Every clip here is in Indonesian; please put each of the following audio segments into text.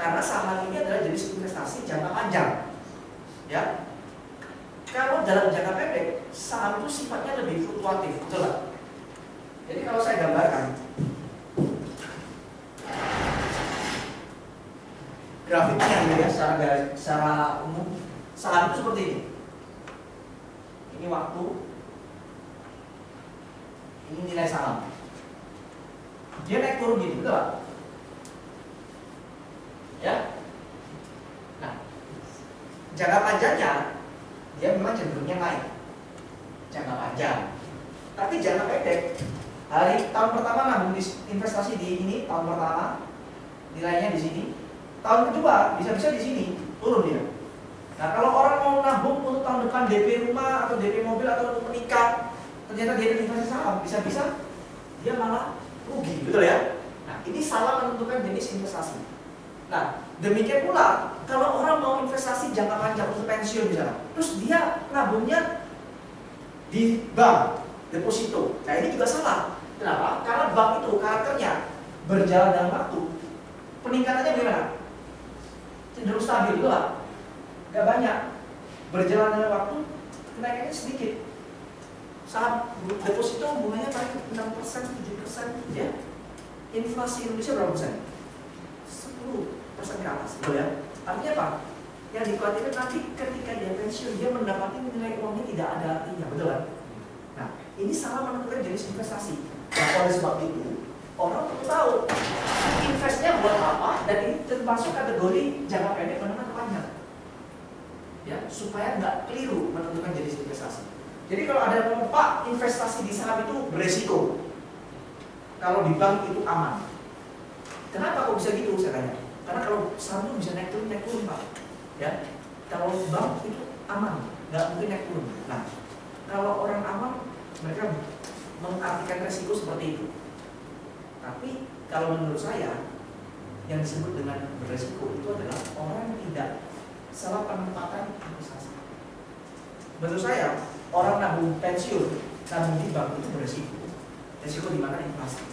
Karena saham ini adalah jenis investasi jangka panjang. Ya. Kalau dalam jangka pendek, saham itu sifatnya lebih fluktuatif, betul lah. Jadi kalau saya gambarkan grafiknya gitu ya, secara umum saham itu seperti ini. Ini waktu, ini nilai saham. Dia naik turun gitu, betul lah. Ya. Nah, jangka panjangnya dia memang cenderungnya naik, jangka panjang. Tapi jangka pendek, tahun pertama nabung investasi di ini, tahun pertama nilainya di sini, tahun kedua bisa-bisa di sini turun dia. Nah, kalau orang mau nabung untuk tahun depan DP rumah atau DP mobil atau untuk menikah, ternyata dia investasi saham, bisa-bisa dia malah rugi, betul ya? Nah, ini salah menentukan jenis investasi. Nah, demikian pula kalau orang mau investasi jangka panjang untuk pensiun misalnya, terus dia nabungnya di bank, deposito. Nah, ini juga salah. Kenapa? Karena bank itu karakternya berjalan dalam waktu. Peningkatannya bagaimana? Cenderung stabil, betul lah. Gak banyak. Berjalan dalam waktu, kenaikannya sedikit. Saat deposito bunganya paling 6%, 7%, ya. Inflasi Indonesia berapa persen? 10% ke atas, betul ya? Artinya apa? Yang dikhawatirkan nanti ketika dia pensiun, dia mendapati nilai uangnya tidak ada artinya, betul kan? Nah, ini salah menentukan jenis investasi. Nah, oleh sebab itu, orang perlu tahu investnya buat apa, dan ini termasuk kategori jangka pendek menengah ke panjang. Ya, supaya nggak keliru menentukan jenis investasi. Jadi kalau ada yang ngomong, Pak, investasi di saham itu beresiko. Kalau di bank itu aman. Kenapa kok bisa gitu? Saya tanya. Karena kalau saham itu bisa naik turun, Pak. Ya, kalau bank itu aman, nggak mungkin naik turun. Nah, kalau orang awam, mereka mengartikan resiko seperti itu. Tapi kalau menurut saya, yang disebut dengan beresiko itu adalah orang yang tidak salah penempatan investasi. Menurut saya, orang nabung pensiun, nabung di bank itu beresiko. Resiko di mana inflasi.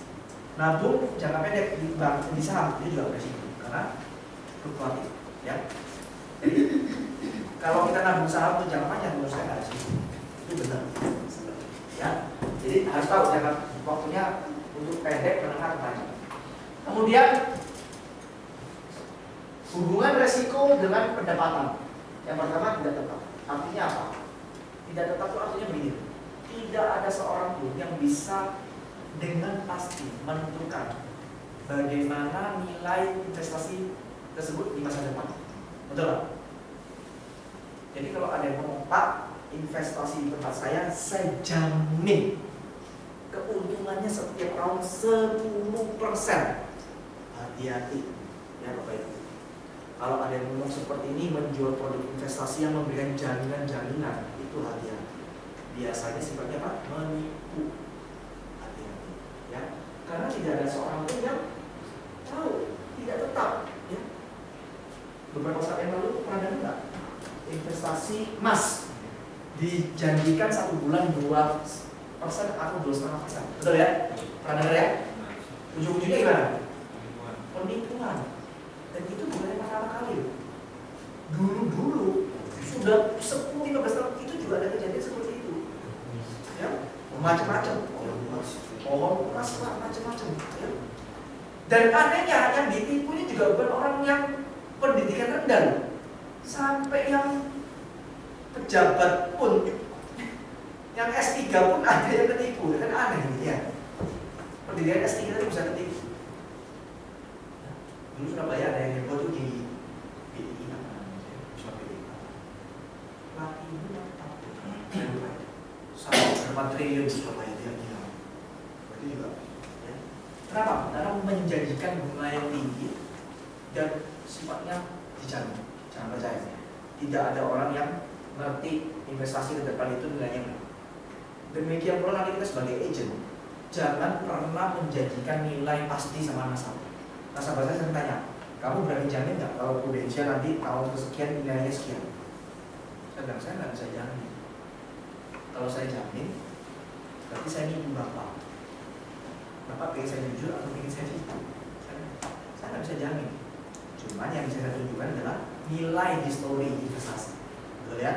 Nabung jangka pendek di bank, di saham itu juga beresiko karena fluktuatif. Ya. Jadi kalau kita nabung saham itu jangka panjang, menurut saya nggak resiko. Itu benar. Ya. Jadi harus tahu jangka waktunya untuk pendek, menengah, panjang. Kemudian hubungan resiko dengan pendapatan. Yang pertama tidak tetap. Artinya apa? Tidak tetap itu artinya begini. Tidak ada seorang pun yang bisa dengan pasti menentukan bagaimana nilai investasi tersebut di masa depan. Betul lah. Jadi kalau ada yang ngomong, Pak, investasi di tempat saya jamin keuntungannya setiap tahun 10%. Hati-hati ya Bapak Ibu. Kalau ada yang ngomong seperti ini, menjual produk investasi yang memberikan jaminan-jaminan, itu hati-hati. Biasanya sifatnya apa? Menipu. Hati-hati ya. Karena tidak ada seorang pun yang tahu, tidak tetap ya. Beberapa saat yang lalu pernah dengar investasi emas dijanjikan 1 bulan 2% atau 2,5%. Betul ya? Pernah dengar ya? Ujung-ujungnya gimana? Penipuan. Dan itu bukan yang pertama kali. Dulu-dulu sudah 10-15 tahun itu juga ada kejadian seperti itu. Ya, macam-macam. Pohon keras, macam-macam. Ya. Dan anehnya yang ditipu ini juga bukan orang yang pendidikan rendah, sampai yang pejabat pun, yang S3 pun ada yang ketipu. Kan aneh ini ya. Pendidikan S3 itu bisa ketipu. Dulu Surabaya ada yang heboh tuh di BI namanya, bisa BI. Laki itu sampai berapa triliun Surabaya dia gila. Berarti juga. Ya. Kenapa? Karena menjanjikan bunga yang tinggi dan sifatnya dijamin. Jangan percaya. Tidak ada orang yang ngerti investasi ke depan itu nilainya berapa. Demikian pula nanti kita sebagai agent, jangan pernah menjanjikan nilai pasti sama nasabah. Nasabah saya tanya, kamu berani jamin nggak kalau prudensial nanti tahun kesekian nilainya sekian? Saya bilang, saya nggak bisa jamin. Kalau saya jamin, berarti saya nipu Bapak. Bapak pengen saya jujur atau pengen saya tipu? Saya nggak bisa jamin. Cuman yang bisa saya tunjukkan adalah nilai histori investasi. Betul ya?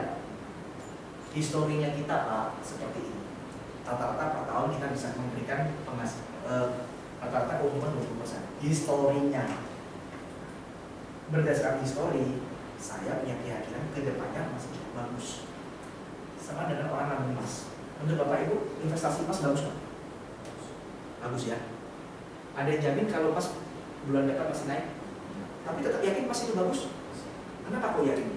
Historinya kita Pak seperti ini. Rata-rata per tahun kita bisa memberikan rata-rata keuntungan 20%. Historinya. Berdasarkan histori, saya punya keyakinan ke depannya masih cukup bagus. Sama dengan orang nabung emas. Untuk Bapak Ibu, investasi emas bagus nggak? Bagus ya. Ada yang jamin kalau pas bulan depan masih naik? Tapi tetap yakin pas itu bagus? Kenapa kok yakin?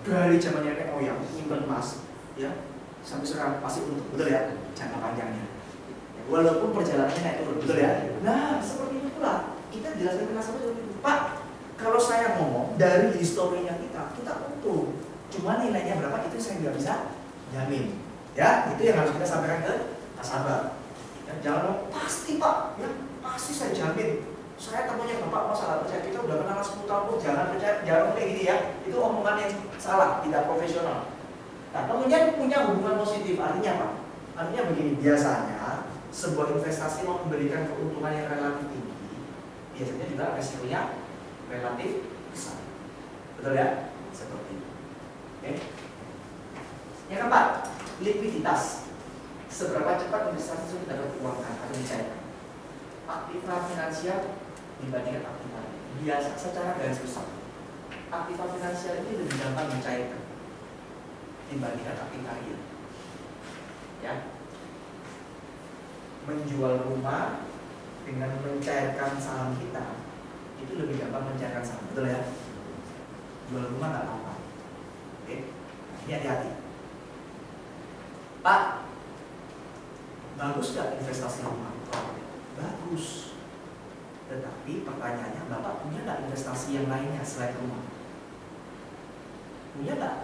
Dari zamannya nenek moyang nyimpen emas, ya sampai sekarang pasti untuk betul ya jangka panjangnya. Walaupun perjalanannya naik turun, betul ya. Nah seperti itu pula kita jelaskan ke nasabah seperti itu. Pak, kalau saya ngomong dari historinya kita untung. Cuma nilainya berapa itu saya nggak bisa jamin. Ya, itu yang harus kita sampaikan ke nasabah. Ya, jangan ngomong pasti Pak, ya pasti saya jamin. Saya temunya Bapak masalah percaya kita udah kenal 10 tahun, jangan percaya, jangan kayak gini ya. Itu omongan yang salah, tidak profesional. Nah, kemudian punya hubungan positif, artinya apa? Artinya begini, biasanya sebuah investasi mau memberikan keuntungan yang relatif tinggi, biasanya juga resikonya relatif besar. Betul ya? Seperti itu. Oke. Yang keempat, likuiditas. Seberapa cepat investasi itu dapat uangkan atau dicairkan? Aktiva finansial dibandingkan aktiva biasa secara garis besar. Aktiva finansial ini lebih gampang dicairkan dibandingkan aktiva real. Ya. Menjual rumah dengan mencairkan saham kita itu lebih gampang mencairkan saham, betul ya? Jual rumah nggak apa-apa. Oke, ini hati-hati. Pak, bagus nggak investasi rumah? Bagus. Tetapi pertanyaannya, Bapak punya nggak investasi yang lainnya selain rumah? Punya nggak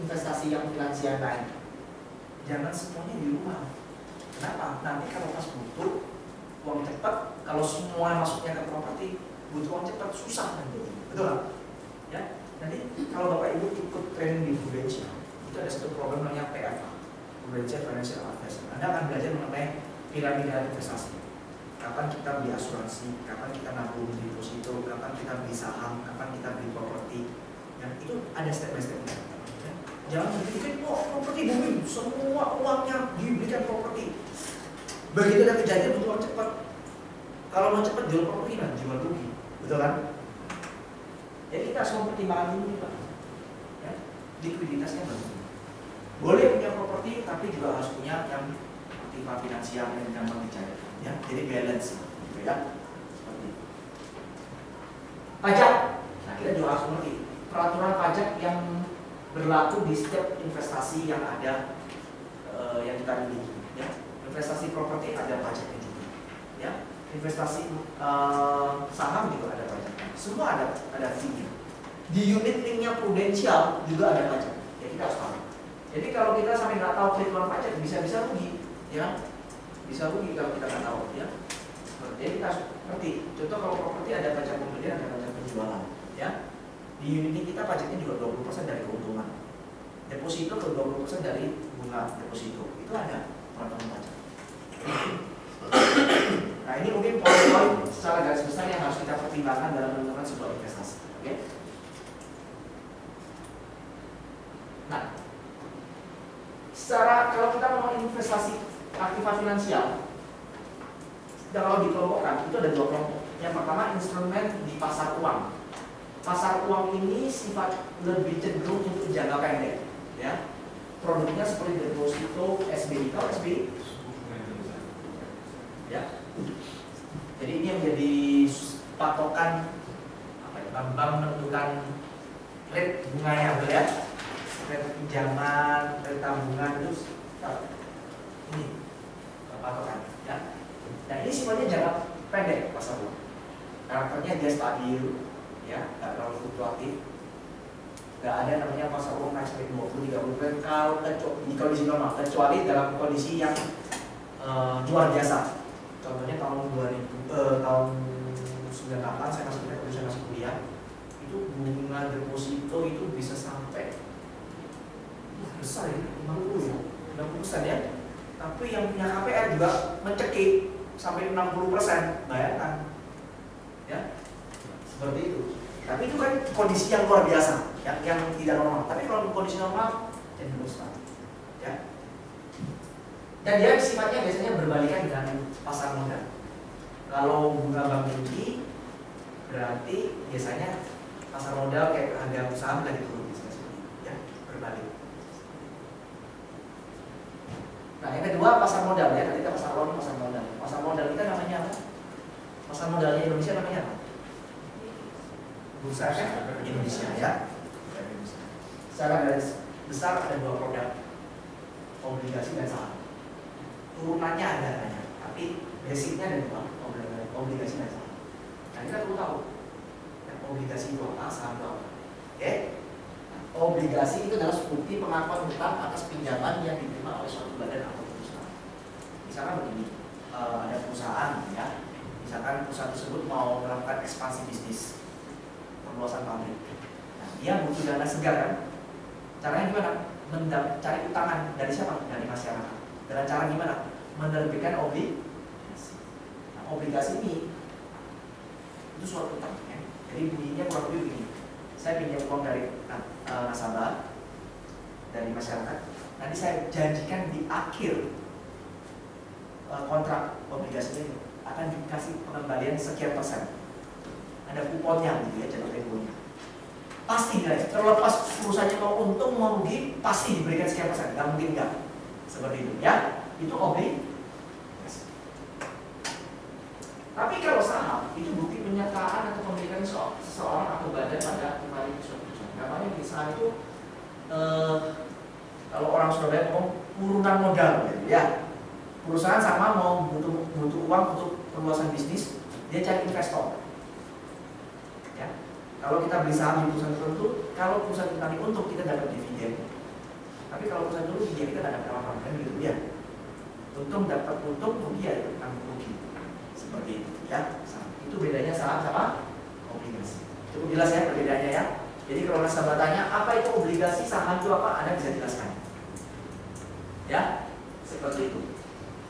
investasi yang finansial lain? Jangan semuanya di rumah. Kenapa? Nanti kalau pas butuh uang cepat, kalau semua masuknya ke properti, butuh uang cepat susah nanti. Betul nggak? Ya. Nanti kalau Bapak Ibu ikut training di Prudensial, itu ada satu program namanya PFA, Prudensial Financial Advisor. Anda akan belajar mengenai piramida investasi. Kapan kita beli asuransi, kapan kita nabung di deposito, kapan kita beli saham, kapan kita beli properti. Ya, itu ada step by step. Ya. Jangan berpikir, oh properti booming, semua uangnya diberikan properti. Begitu ada kejadian butuh uang cepat. Kalau mau cepat jual properti kan, jual rugi, betul kan? Jadi kita harus mempertimbangkan dulu Pak. Ya, likuiditasnya bagus. Boleh punya properti, tapi juga harus punya yang aktiva finansial yang gampang dicairkan. Ya, jadi balance, gitu ya. Seperti itu. Pajak. Nah, kita juga harus mengerti peraturan pajak yang berlaku di setiap investasi yang ada yang kita miliki. Ya, investasi properti ada pajaknya juga. Ya, investasi saham juga ada pajaknya. Semua ada fee-nya. Di unit linknya Prudensial juga ada pajak. Ya, kita harus tahu. Jadi kalau kita sampai nggak tahu perhitungan pajak, bisa-bisa rugi, ya. Bisa rugi kalau kita nggak tahu, ya. Jadi kita harus ngerti. Contoh kalau properti ada pajak pembelian, ada pajak penjualan, ya. Di unit kita pajaknya juga 20% dari keuntungan. Deposito ke 20% dari bunga deposito. Itu ada peraturan pajak. Nah ini mungkin poin-poin secara garis besar yang harus kita pertimbangkan dalam menentukan sebuah investasi. Oke? Nah, secara kalau kita mau investasi aktiva finansial, dan kalau dikelompokkan itu ada dua kelompok. Yang pertama instrumen di pasar uang. Pasar uang ini sifat lebih cenderung untuk jangka pendek, ya. Produknya seperti deposito, SBI. Kalau SBI, ya. Jadi ini yang menjadi patokan apa ya? Bank menentukan rate bunganya, betul ya? Rate pinjaman, rate tabungan itu ini patokan, ya. Dan ini sifatnya jangka pendek pasar uang. Karakternya dia stabil, ya, nggak terlalu fluktuatif. Nggak ada namanya pasar uang naik sampai 20-30% kalau di kondisi normal, kecuali dalam kondisi yang luar biasa. Contohnya tahun 98 saya masih kuliah, itu bunga deposito itu bisa sampai besar ya, 50 ya, 60% ya. Tapi yang punya KPR juga mencekik, sampai 60%, bayangkan, ya, seperti itu. Tapi itu kan kondisi yang luar biasa, yang tidak normal. Tapi kalau kondisi normal, cenderung stabil, ya. Dan dia sifatnya biasanya berbalikan dengan pasar modal. Kalau bunga bank tinggi, berarti biasanya pasar modal kayak harga saham lagi turun, ya, berbalik. Nah, yang kedua pasar modal, ya. Tadi kita pasar uang, pasar modal. Pasar modal kita namanya apa? Pasar modalnya Indonesia namanya apa? Bursa Efek Indonesia, ya. Secara garis besar ada dua produk, obligasi dan saham. Turunannya ada, tapi basicnya ada dua, obligasi dan saham. Nah, kita perlu tahu obligasi itu apa, saham itu apa. Oke? Obligasi itu adalah bukti pengakuan hutang atas pinjaman yang diterima oleh suatu badan atau perusahaan. Misalkan begini, ada perusahaan, ya. Misalkan perusahaan tersebut mau melakukan ekspansi bisnis, perluasan pabrik. Nah, dia butuh dana segar, kan? Caranya gimana? Cari utangan dari siapa? Dari masyarakat. Dengan cara gimana? Menerbitkan obligasi. Nah, obligasi ini itu suatu utang, ya. Jadi bunyinya kurang lebih begini. Saya pinjam uang dari nasabah, dari masyarakat. Nanti saya janjikan di akhir kontrak obligasi ini akan dikasih pengembalian sekian persen. Ada kuponnya, gitu ya, jatuh temponya. Pasti guys, terlepas perusahaannya mau untung mau rugi, pasti diberikan sekian persen. Nggak mungkin nggak. Seperti itu, ya. Itu obligasi. Tapi kalau saham itu bukti penyertaan atau pemilikan seseorang atau badan pada kembali suatu perusahaan. Namanya di saham itu kalau orang Surabaya ngomong urunan modal, gitu, ya. Perusahaan sama mau butuh uang untuk perluasan bisnis, dia cari investor. Ya. Kalau kita beli saham di perusahaan tertentu, kalau perusahaan kita nanti untung kita dapat dividen. Tapi kalau perusahaan itu rugi, kita tidak dapat apa-apa, kan gitu ya. Untung dapat untung, rugi ya tanggung rugi. Seperti itu, ya. Itu bedanya saham sama obligasi. Cukup jelas ya perbedaannya, ya. Jadi kalau nasabah tanya apa itu obligasi, saham itu apa, Anda bisa jelaskan. Ya, seperti itu.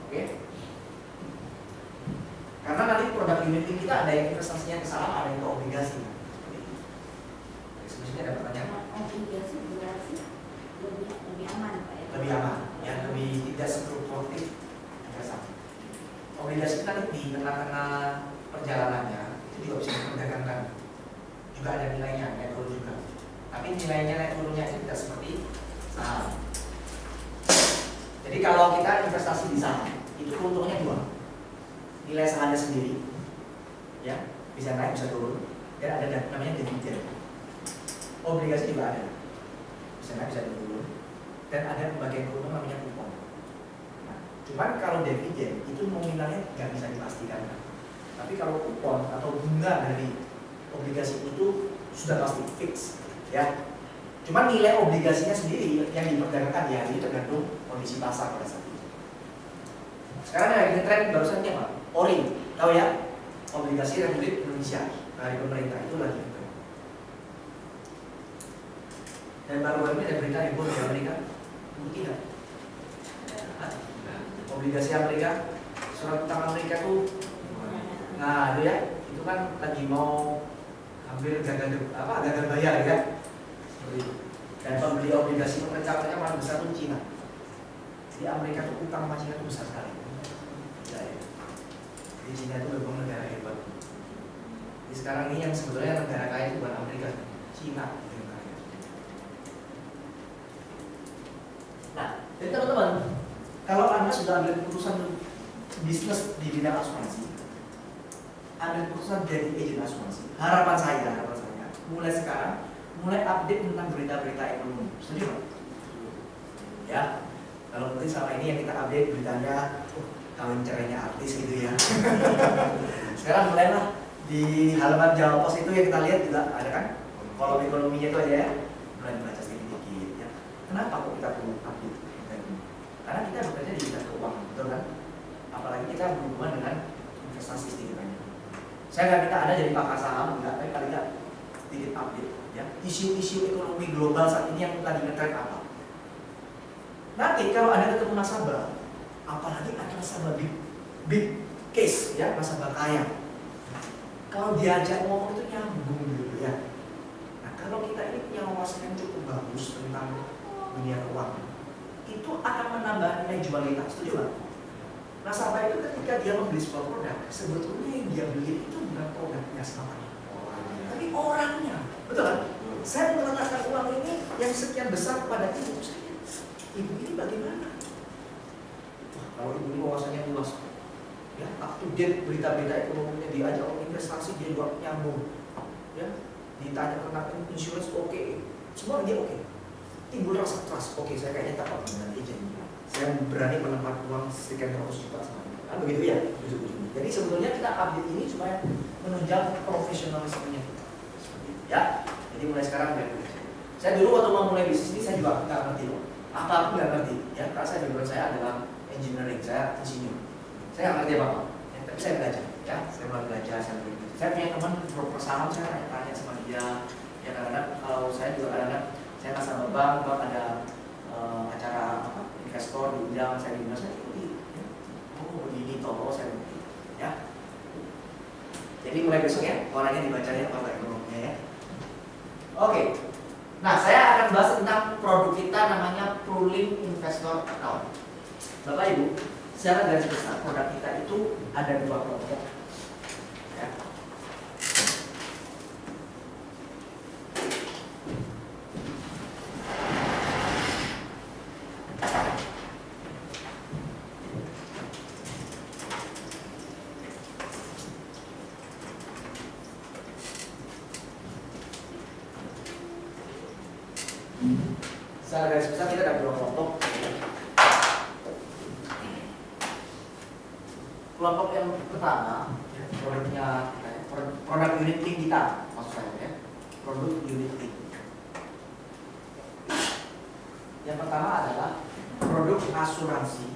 Oke. Karena nanti produk unit kita ada yang investasinya ke saham, ada yang ke obligasi. Sebenarnya ada pertanyaan. Obligasi berarti lebih aman, Pak, ya? Lebih aman, ya, lebih tidak strukturatif. Obligasi kita di tengah-tengah perjalanannya itu juga bisa diperdagangkan. Juga ada nilainya, naik turun juga. Tapi nilainya naik turunnya itu tidak seperti saham. Jadi kalau kita investasi di saham, itu keuntungannya dua. Nilai sahamnya sendiri, ya, bisa naik bisa turun, dan ada namanya dividen. Obligasi juga ada, bisa naik bisa turun, dan ada bagian keuntungan namanya kupon. Nah, cuman kalau dividen itu nominalnya nggak bisa dipastikan. Tapi kalau kupon atau bunga dari obligasi itu sudah pasti fix, ya. Cuman nilai obligasinya sendiri yang diperdagangkan ya itu tergantung kondisi pasar pada saat itu. Sekarang ada lagi tren barusan apa? Ori, tahu ya? Obligasi Republik Indonesia dari pemerintah itu lagi. Dan baru-baru ini ada berita heboh di Amerika, tidak? Obligasi Amerika, surat utang Amerika tuh, nah itu ya, itu kan lagi mau hampir gagal bayar, ya. Dan pembeli obligasi pemerintahnya paling besar itu Cina. Jadi Amerika itu utang sama Cina itu besar sekali. Ya, ya. Jadi Cina itu memang negara hebat. Jadi sekarang ini yang sebetulnya negara kaya itu bukan Amerika, Cina. Nah, jadi teman-teman, kalau Anda sudah ambil keputusan bisnis di bidang asuransi, ambil keputusan jadi agen asuransi, harapan saya, mulai sekarang mulai update tentang berita-berita ekonomi. Setuju Pak? Ya, kalau mungkin selama ini yang kita update beritanya, kawin cerainya artis gitu ya. Sekarang mulailah di halaman Jawa Pos itu yang kita lihat juga ada kan kolom ekonominya itu aja ya. Mulai dibaca sedikit-sedikit ya. Kenapa kok kita perlu update? Karena kita bekerja di bidang keuangan, betul kan? Apalagi kita berhubungan dengan investasi sedikit banyak. Saya nggak minta Anda jadi pakar saham, enggak, tapi paling nggak sedikit update. Ya, isu-isu ekonomi global saat ini yang lagi ngetren apa? Nanti kalau Anda ketemu nasabah, apalagi ada nasabah big case ya, nasabah kaya. Kalau diajak ngomong itu nyambung gitu ya. Nah kalau kita ini punya wawasan yang cukup bagus tentang dunia keuangan, itu akan menambah nilai jual kita, setuju nggak? Nasabah itu ketika dia membeli sebuah produk, sebetulnya yang dia beli itu bukan produknya selamanya, tapi orangnya, betul kan? Saya meletakkan uang ini yang sekian besar kepada ibu saya. Ibu ini bagaimana? Wah, kalau ibu ini wawasannya luas, ya, up to date berita-berita ekonominya, diajak orang investasi dia juga nyambung, ya, ditanya tentang insurance oke, semua dia oke. Timbul rasa trust, oke saya kayaknya tepat dengan agent. Saya berani menempatkan uang sekian ratus juta sama dia. Kan begitu ya? Jadi sebetulnya kita update ini supaya menunjang profesionalismenya kita. Ya, jadi mulai sekarang saya dulu waktu mau mulai bisnis ini saya juga nggak ngerti loh. Apa-apa nggak ngerti. Ya, karena saya background saya adalah engineering, saya insinyur. Saya nggak ngerti apa-apa. Ya, tapi saya belajar. Ya, saya mulai belajar. Saya punya teman broker saham, saya tanya sama dia. Ya kadang-kadang kalau saya juga kadang-kadang saya nasabah bank ada acara apa? Investor diundang, saya diundang, saya ikuti ya. Oh begini toh, saya ikuti ya. Jadi mulai besok ya, orangnya dibacanya apa ekonominya ya. Oke, nah saya akan bahas tentang produk kita namanya Pooling Investor Account. Bapak Ibu, secara garis besar produk kita itu ada dua kelompok ya. Secara garis besar kita ada dua kelompok. Kelompok yang pertama, produknya produk unit link kita, maksud saya ya, produk unit link. Yang pertama adalah produk asuransi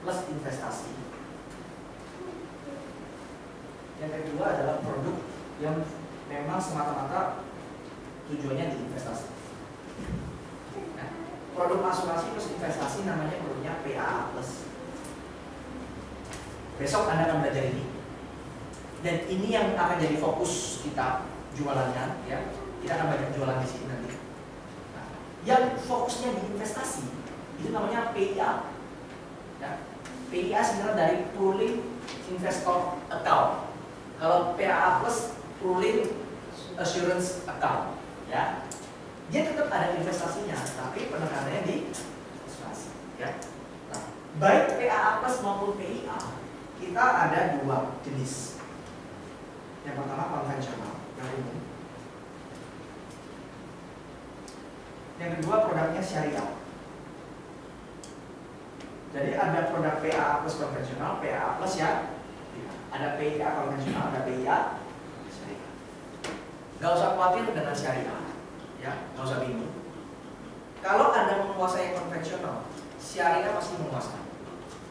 plus investasi. Yang kedua adalah produk yang memang semata-mata tujuannya di investasi. Nah, produk asuransi plus investasi namanya produknya PAA plus. Besok Anda akan belajar ini. Dan ini yang akan jadi fokus kita jualannya, ya. Kita akan banyak jualan di sini nanti. Nah, yang fokusnya di investasi itu namanya PIA. Ya. PIA sebenarnya dari Pooling Investor Account. Kalau PAA plus Pooling Assurance Account, ya. Dia tetap ada investasinya, tapi penekanannya di asuransi, ya. Nah, baik PAA plus maupun PIA kita ada dua jenis. Yang pertama konvensional, yang umum. Yang kedua produknya syariah. Jadi ada produk PAA plus konvensional, PAA plus ya. Ada PIA konvensional, ada PIA syariah. Gak usah khawatir dengan syariah, ya, gak usah bingung. Kalau Anda menguasai konvensional, syariah pasti menguasai.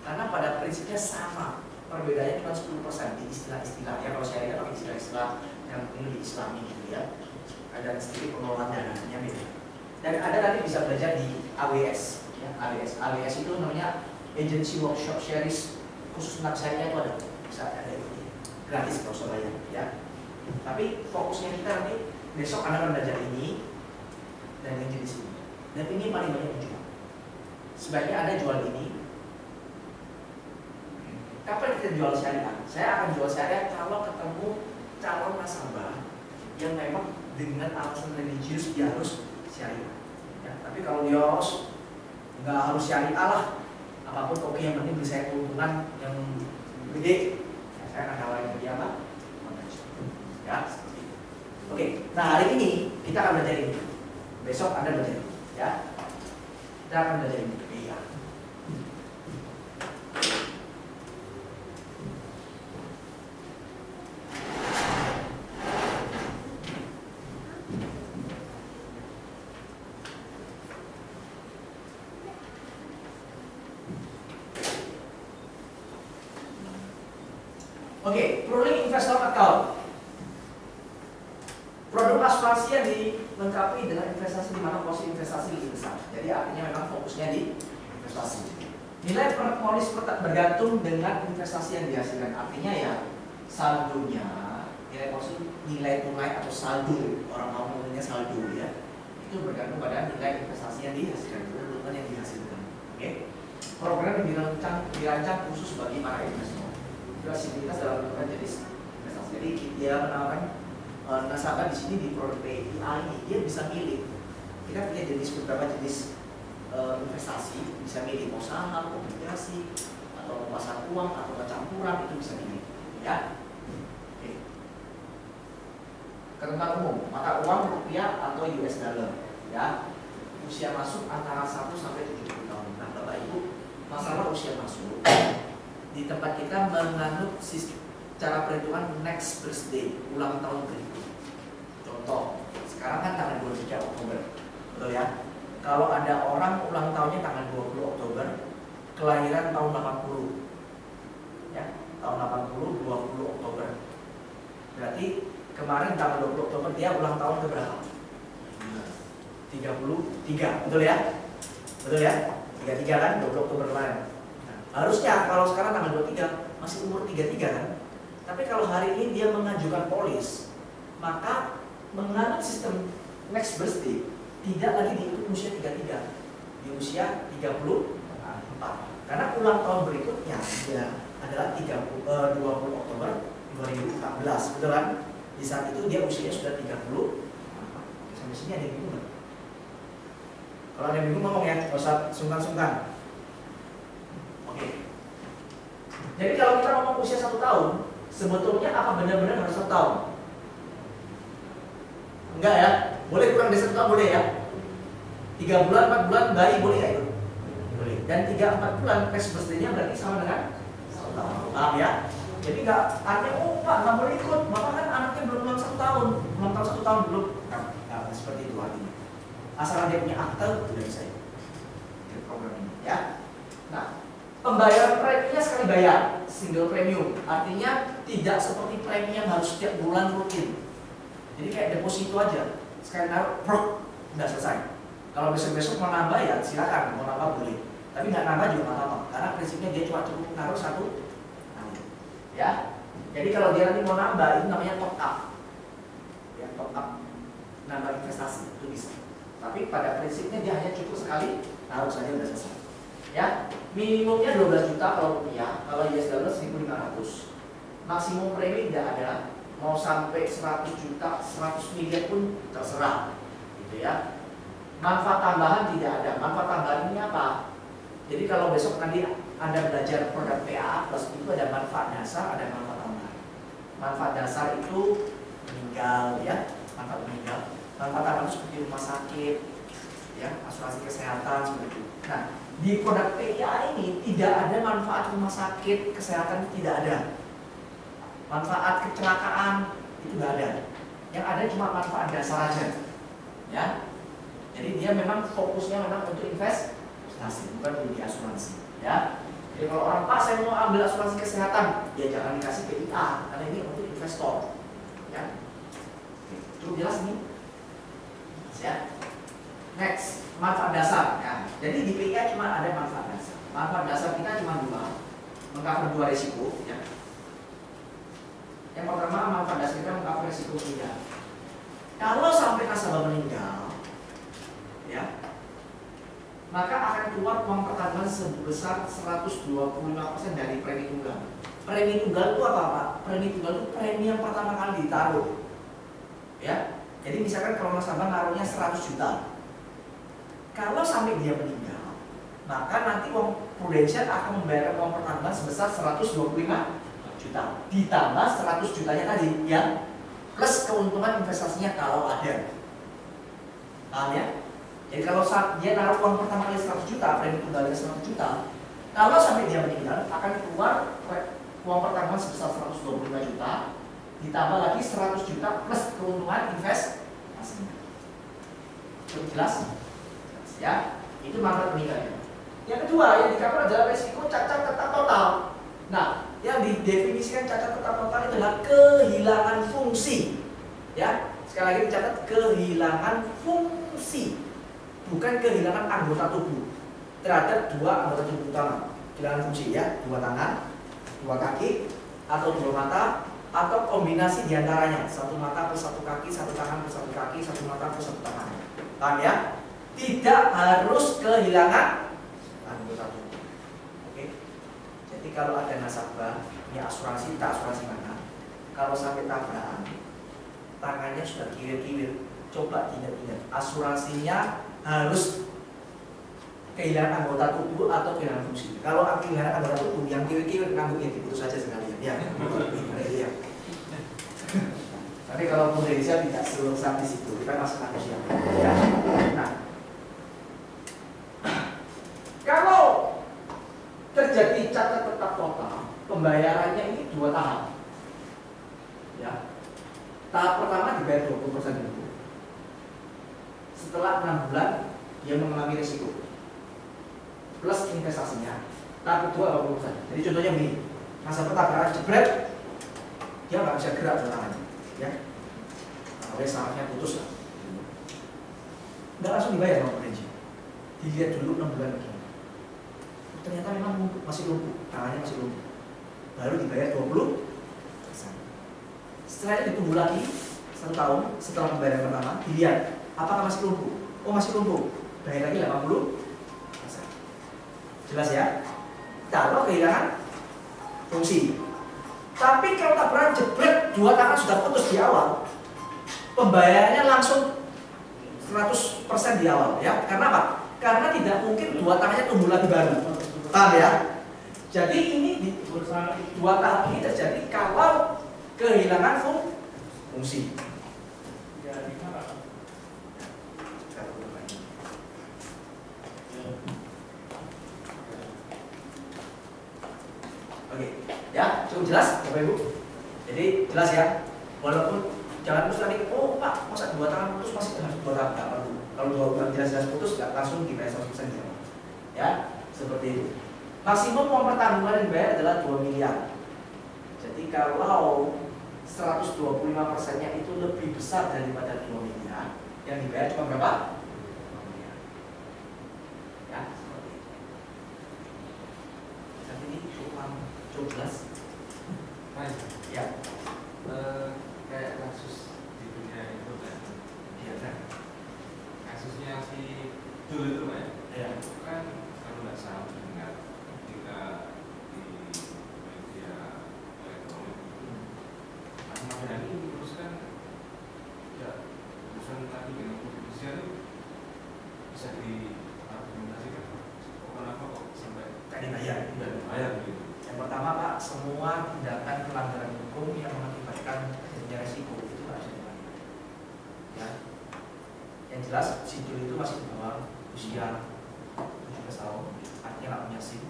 Karena pada prinsipnya sama. Perbedaannya cuma 10% di istilah-istilah ya. Kalau syariah pakai istilah-istilah yang lebih islami gitu ya. Ada sedikit pengelolaan dananya beda. Dan Anda nanti bisa belajar di AWS ya. AWS itu namanya Agency Workshop Series khusus tentang syariah itu ada. Bisa ada itu gratis kalau usah bayar ya. Tapi fokusnya kita nanti besok Anda akan belajar ini dan yang jenis ini. Dan ini paling banyak dijual. Sebaiknya Anda jual ini. Kapan kita jual syariah? Saya akan jual syariah kalau ketemu calon nasabah yang memang dengan alasan religius dia harus syariah. Ya, tapi kalau dia harus nggak harus syariah lah, apapun oke, yang penting bisa keuntungan yang gede. Ya, saya akan tawarin dia apa? Ya, seperti itu. Oke, nah hari ini kita akan belajar ini. Besok Anda belajar ini, ya. Kita akan belajar ini. Iya. Oke, Pooling Investor Account. Produk asuransi yang dilengkapi dengan investasi di mana porsi investasi lebih besar. Jadi artinya memang fokusnya di investasi. Nilai polis bergantung dengan investasi yang dihasilkan. Artinya ya saldonya, nilai polis nilai tunai atau saldo, orang ngomongnya saldo ya, itu bergantung pada nilai investasi yang dihasilkan, keuntungan yang dihasilkan. Oke. Program yang dirancang khusus bagi para investor. Fleksibilitas dalam menentukan jenis investasi. Jadi dia menawarkan nasabah di sini di produk PIA ini dia bisa milih. Kita punya beberapa jenis investasi, bisa milih mau saham, obligasi, atau pasar uang, atau campuran, itu bisa milih. Ya. Oke. Ketentuan umum, mata uang rupiah atau US dollar. Ya. Usia masuk antara 1 sampai 70 tahun. Nah, Bapak Ibu, masalah usia masuk di tempat kita menganut cara perhitungan next birthday, ulang tahun berikut. Contoh, sekarang kan tanggal 23 Oktober, betul ya? Kalau ada orang ulang tahunnya tanggal 20 Oktober, kelahiran tahun 80, ya, tahun 80, 20 Oktober. Berarti kemarin tanggal 20 Oktober dia ulang tahun ke berapa? 33, betul ya? Betul ya? 33 kan, 20 Oktober kemarin. Nah, harusnya kalau sekarang tanggal 23 masih umur 33 kan? Tapi kalau hari ini dia mengajukan polis, maka menganut sistem next birthday tidak lagi dihitung usia 33, di usia 34. Karena ulang tahun berikutnya ya adalah 20 Oktober 2014, betul kan? Di saat itu dia usianya sudah 30. Sampai sini ada yang bingung nggak? Kalau ada yang bingung ngomong ya, nggak usah sungkan-sungkan. Oke. Jadi kalau kita ngomong usia 1 tahun, sebetulnya apa benar-benar harus 1 tahun? Enggak ya? Boleh kurang dari 1 tahun boleh ya? 3 bulan, 4 bulan bayi boleh ya itu? Boleh. Dan 3-4 bulan next birthday-nya berarti sama dengan 1 tahun. Paham ya? Jadi nggak artinya oh Pak nggak boleh ikut, bapak kan anaknya belum ulang 1 tahun, ulang tahun 1 tahun belum. Nah, seperti itu artinya. Asal dia punya akte sudah bisa ya. Program ini ya. Nah, pembayaran preminya sekali bayar, single premium. Artinya tidak seperti premi yang harus setiap bulan rutin. Jadi kayak deposito aja. Sekali naruh, udah selesai. Kalau besok-besok mau nambah ya silakan, mau nambah boleh. Tapi nggak nambah juga nggak apa-apa, karena prinsipnya dia cuma cukup naruh 1 tahun. Ya. Jadi kalau dia nanti mau nambah itu namanya top up. Ya, top up nambah investasi itu bisa. Tapi pada prinsipnya dia hanya cukup sekali naruh saja udah selesai. Ya, minimumnya 12 juta kalau rupiah, kalau US dollar 1.500. Maksimum premi tidak ada. Mau sampai 100 juta, 100 miliar pun terserah, gitu ya. Manfaat tambahan tidak ada. Manfaat tambahan ini apa? Jadi kalau besok nanti Anda belajar produk PA plus itu ada manfaat dasar, ada manfaat tambahan. Manfaat dasar itu meninggal, ya, manfaat meninggal. Manfaat tambahan itu seperti rumah sakit, ya, asuransi kesehatan seperti itu. Nah, di produk PA ini tidak ada manfaat rumah sakit, kesehatan tidak ada. Manfaat kecelakaan itu nggak ada. Yang ada cuma manfaat dasar aja, ya. Jadi dia memang fokusnya memang untuk investasi, bukan untuk di asuransi, ya. Jadi kalau orang Pak saya mau ambil asuransi kesehatan, ya jangan dikasih PIA karena ini untuk investor, ya. Cukup jelas nih, ya. Next, manfaat dasar. Ya. Jadi di PIA cuma ada manfaat dasar. Manfaat dasar kita cuma 2, mengcover 2 resiko, ya. Yang pertama manfaat dasar kita mengcover resiko tidak. Kalau sampai nasabah meninggal, ya, maka akan keluar uang pertambahan sebesar 125% dari premi tunggal. Premi tunggal itu apa Pak? Premi tunggal itu premi yang pertama kali ditaruh, ya. Jadi misalkan kalau nasabah naruhnya 100 juta, kalau sampai dia meninggal, maka nanti uang Prudential akan membayar uang pertambahan sebesar 125 juta ditambah 100 jutanya tadi, ya, plus keuntungan investasinya kalau ada. Paham ya? Jadi kalau saat dia naruh uang pertama kali 100 juta, premi tunggalnya 100 juta, kalau sampai dia meninggal akan keluar uang pertambahan sebesar 125 juta ditambah lagi 100 juta plus keuntungan investasinya. Cukup jelas? Ya, itu manfaat meninggalnya. Yang kedua yang di-cover adalah resiko cacat tetap total. Nah, yang didefinisikan cacat tetap total itu adalah kehilangan fungsi. Ya, sekali lagi dicatat kehilangan fungsi, bukan kehilangan anggota tubuh. terhadap dua anggota tubuh utama. Kehilangan fungsi ya, dua tangan, dua kaki, atau dua mata, atau kombinasi diantaranya, satu mata plus satu kaki, satu tangan plus satu kaki, satu mata plus satu tangan. Paham ya? Tidak harus kehilangan anggota tubuh. Oke. Jadi kalau ada nasabah, ini asuransi, tak asuransi mana? Kalau sampai tabrakan, tangannya sudah kiwir-kiwir, coba tidak, asuransinya harus kehilangan anggota tubuh atau kehilangan fungsi. Kalau kehilangan anggota tubuh, yang kiwir-kiwir ngangguknya diputus saja sekalian. Ya, ya. Tapi kalau Indonesia tidak seluruh di situ, kita masih manusia. Ya. Nah, kalau terjadi cacat tetap total, pembayarannya ini 2 tahap. Ya. Tahap pertama dibayar 20% dulu. Setelah 6 bulan, dia mengalami risiko plus investasinya. Tahap kedua 20%. Jadi contohnya begini, nasabah tabrakan jebret, dia nggak bisa gerak tangannya, ya. Oleh sarafnya putus lah. Nggak langsung dibayar sama pemerintah. Dilihat dulu 6 bulan lagi. Ternyata memang masih lumpuh, tangannya masih lumpuh. Baru dibayar 20%. Setelah itu ditunggu lagi 1 tahun setelah pembayaran pertama, dilihat apakah masih lumpuh. Oh masih lumpuh, bayar lagi 80%. Jelas ya? Kalau kehilangan fungsi. Tapi kalau tabrakan jebret, 2 tangan sudah putus di awal, pembayarannya langsung 100% di awal, ya. Karena apa? Karena tidak mungkin 2 tangannya tumbuh lagi baru. Paham ya? Jadi ini 2 tahap ini terjadi kalau kehilangan fungsi. Oke, ya cukup jelas, Bapak Ibu. Jadi jelas ya. Walaupun jangan terus lagi, oh Pak, masa 2 tangan putus masih harus 2 tangan, nggak perlu. Kalau 2 bulan jelas-jelas putus, nggak langsung dibayar 100% ya, seperti itu. Maksimum uang pertanggungan yang dibayar adalah 2 miliar. Jadi kalau 125%-nya itu lebih besar daripada 2 miliar, yang dibayar cuma berapa? 2 miliar. Ya, seperti itu. Jadi ini cukup jelas. Ya. Kayak kasus di dunia itu kan, Iya kan? kasusnya si Dul itu kan, Ya. kan kalau nggak salah dengar ketika di media elektronik Ahmad Dhani memutuskan ya urusan tadi dengan kepolisian itu bisa diargumentasikan kenapa kok sampai Tadi bayar. tidak dibayar begitu. Yang pertama Pak, semua tindakan pelanggaran hukum yang mengakibatkan terjadinya resiko itu harus dibayar. Ya. Yang jelas si Dul itu masih di bawah usia 17 tahun, artinya nggak punya SIM.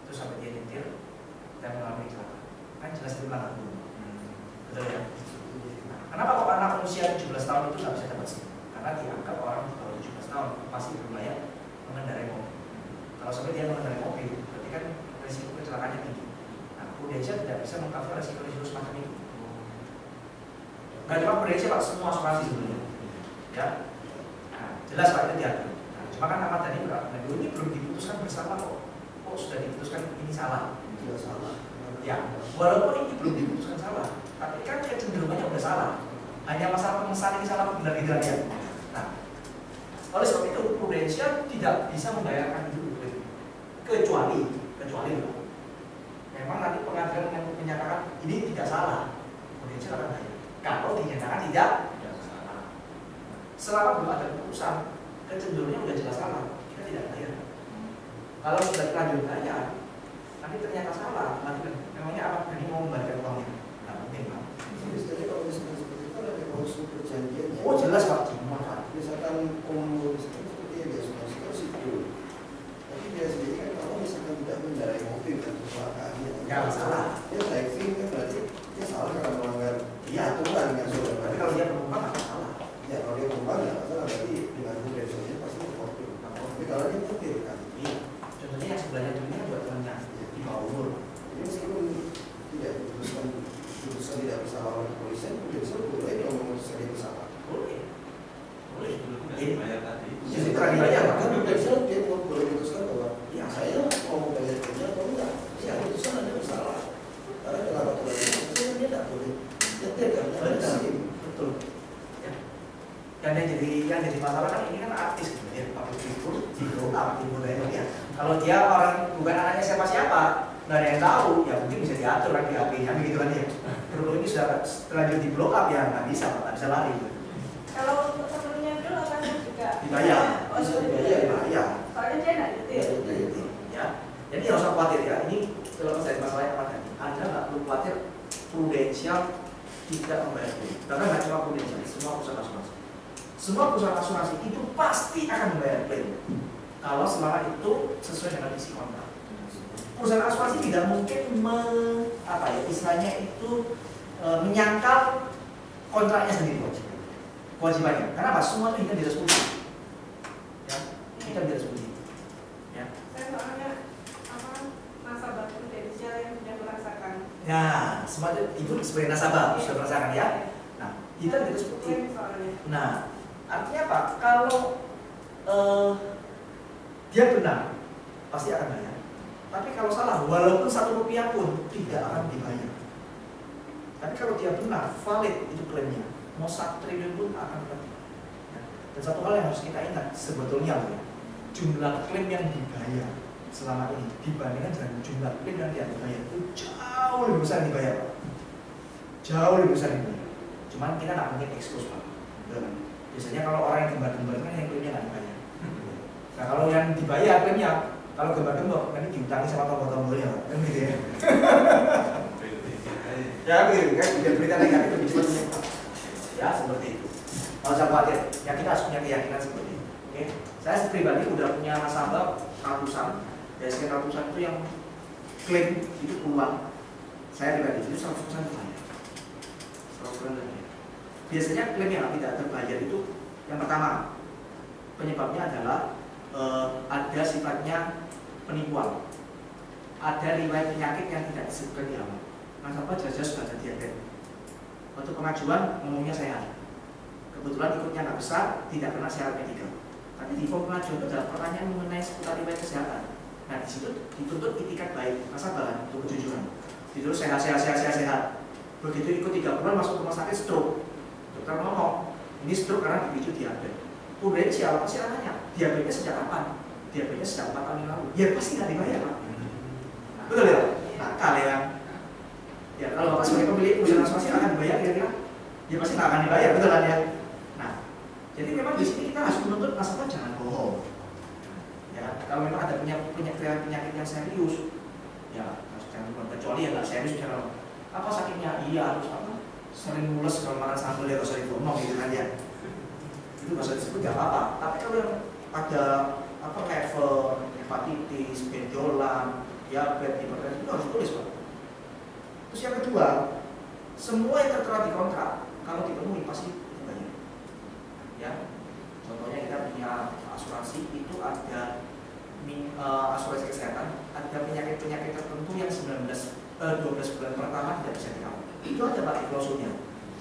Terus sampai dia nyetir dan mengalami kecelakaan. Kan jelas itu pelanggaran hukum. Betul ya? Nah, kenapa kok anak usia 17 tahun itu nggak bisa dapat SIM? Karena dianggap orang di bawah 17 tahun masih belum layak mengendarai mobil. Kalau sampai dia mengendarai mobil, berarti kan risiko kecelakaannya tinggi. Nah, Prudential tidak bisa mengcover risiko-risiko semacam itu. Nggak cuma Prudential Pak, semua asuransi sebenarnya. Ya, nah, jelas Pak itu diatur. Nah, cuma kan Ahmad Dhani ini belum diputuskan bersama kok. Oh sudah diputuskan ini salah. Tidak salah. Ya, walaupun ini belum diputuskan salah, tapi kan kecenderungannya udah salah. Hanya masalah pengesahan ini salah benar tidak ya. Nah, oleh sebab itu Prudential tidak bisa membayarkan itu kecuali memang nanti pengadilan yang menyatakan ini tidak salah, Prudential akan bayar. Kalau dinyatakan tidak salah, selama belum ada keputusan, kecenderungannya udah jelas salah, kita tidak bayar. Kalau sudah terlanjur bayar, nanti ternyata salah, nanti memangnya apa Dhani mau membayar uangnya? Tidak mungkin Pak. Jadi kalau misalkan seperti itu ada klausul perjanjiannya. Oh jelas Pak, semua Pak. Misalkan komunis itu seperti yang biasa masuk situ. Tapi dia sendiri kan kalau misalkan tidak mengendarai mobil dan kecelakaannya, Ya masalah. dia driving kan berarti dia salah karena melanggar aturan kan soalnya. Tapi kalau dia penumpang nggak masalah. Ya kalau dia penumpang nggak masalah, berarti dengan Prudentialnya pasti mobil. Tapi kalau dia mobil kan, Iya. Contohnya yang sebelahnya dulu kan juga temannya di bawah umur. jadi meskipun tidak diputuskan tidak bersalah oleh kepolisian, Prudential boleh dong memutuskan dia bersalah. Boleh. Boleh. Ini bayar tadi. Jadi terakhir aja Pak. Kan biasanya dia boleh putuskan bahwa Iya. saya mau membayar kerja atau enggak. Ya putusan ada masalah. Karena dalam aturan itu dia tidak boleh nyetir karena ada SIM. Betul. Ya. Dan yang jadi masalah kan ini kan artis gitu ya, public figure di blow up di mulai ya. Kalau dia orang bukan anaknya siapa-siapa, nggak ada yang tahu, ya mungkin bisa diatur kan di HP-nya begitu kan ya. Kalau ini sudah terlanjur di blow up ya nggak bisa lari. Kalau untuk sebelumnya dulu kan juga Dibayar. Oh, Bisa sudah dibayar. Dibayar. Soalnya dia nggak nyetir. Ya. Jadi nggak usah khawatir ya. Ini terlepas dari masalah yang apa tadi. Anda nggak perlu khawatir prudensial tidak membayar klaim. Karena nggak cuma prudensial, semua perusahaan asuransi. Semua perusahaan asuransi itu pasti akan membayar klaim. Kalau selama itu sesuai dengan isi kontrak. Perusahaan asuransi tidak mungkin istilahnya itu menyangkal kontraknya sendiri kewajibannya. Karena apa? Semua itu kita tidak setuju. Ya, kita tidak setuju. Ya. Saya soalnya nasabah prudensial yang sudah merasakan. Ya, semua itu sebagai nasabah sudah merasakan ya. Nah, kita tidak seperti itu. Soalnya. Nah, artinya apa? Kalau dia benar, pasti akan bayar. Tapi kalau salah, walaupun 1 rupiah pun tidak akan dibayar. Tapi kalau dia benar, valid itu klaimnya, mau 1 triliun pun akan lebih. Ya. Dan satu hal yang harus kita ingat, sebetulnya ya, jumlah klaim yang dibayar selama ini dibandingkan dengan jumlah klaim yang tidak dibayar itu jauh lebih besar yang dibayar, Pak. Jauh lebih besar yang dibayar. Cuman kita nggak mungkin ekspos, Pak. Biasanya kalau orang yang gembar-gembar kan yang klaimnya nggak dibayar. Nah kalau yang dibayar klaimnya, kalau gembar-gembar nanti diutangi sama tombol-tombolnya, kan gitu ya. Ya begitu kan, biar berita negatif lebih cepat menyebar. Ya seperti itu. Kalau usah khawatir, ya kita harus punya keyakinan seperti itu. Oke, saya pribadi udah punya nasabah ratusan, dari sekian ratusan itu yang klaim itu puluhan. Saya pribadi itu 100% terbayar. 100% terbayar. Biasanya klaim yang tidak terbayar itu yang pertama penyebabnya adalah ada sifatnya penipuan, ada riwayat penyakit yang tidak disebutkan di awal. Nasabah jelas-jelas sudah ada diabetes. Waktu pengajuan ngomongnya sehat, kebetulan ikutnya nggak besar, tidak pernah syarat medikal. Tapi di form pengajuan itu ada pertanyaan mengenai seputar riwayat kesehatan. Nah di situ dituntut itikat baik nasabah untuk kejujuran. Ditulis sehat. Begitu ikut 3 bulan masuk rumah sakit stroke. Dokter ngomong, ini stroke karena dipicu diabetes. Prudensial pasti nanya, diabetes sejak kapan? Diabetes sejak 4 tahun yang lalu. Ya pasti nggak dibayar, Pak. Betul ya? Nah, kalian, ya kalau Bapak sebagai pemilik perusahaan asuransi akan dibayar kira-kira? Ya pasti nggak akan dibayar, betul kan ya? Nah, jadi memang di sini kita harus menuntut nasabah jangan bohong. Ya, kalau memang ada penyakit yang serius, ya harus jangan kecuali ya nggak serius misalnya apa sakitnya? Iya harus apa? Sering mules kalau makan sambal ya, sering ngomong gitu kan ya. Itu bisa disebut nggak apa-apa. Tapi kalau yang ada apa level hepatitis, benjolan, diabetes, hipertensi itu harus tulis, Pak. Terus yang kedua, semua yang tertera di kontrak kalau dipenuhi pasti dibayar. Ya, contohnya kita punya asuransi itu ada asuransi kesehatan, ada penyakit-penyakit tertentu yang 12 bulan pertama tidak bisa dirawat. Itu ada Pak di klausulnya.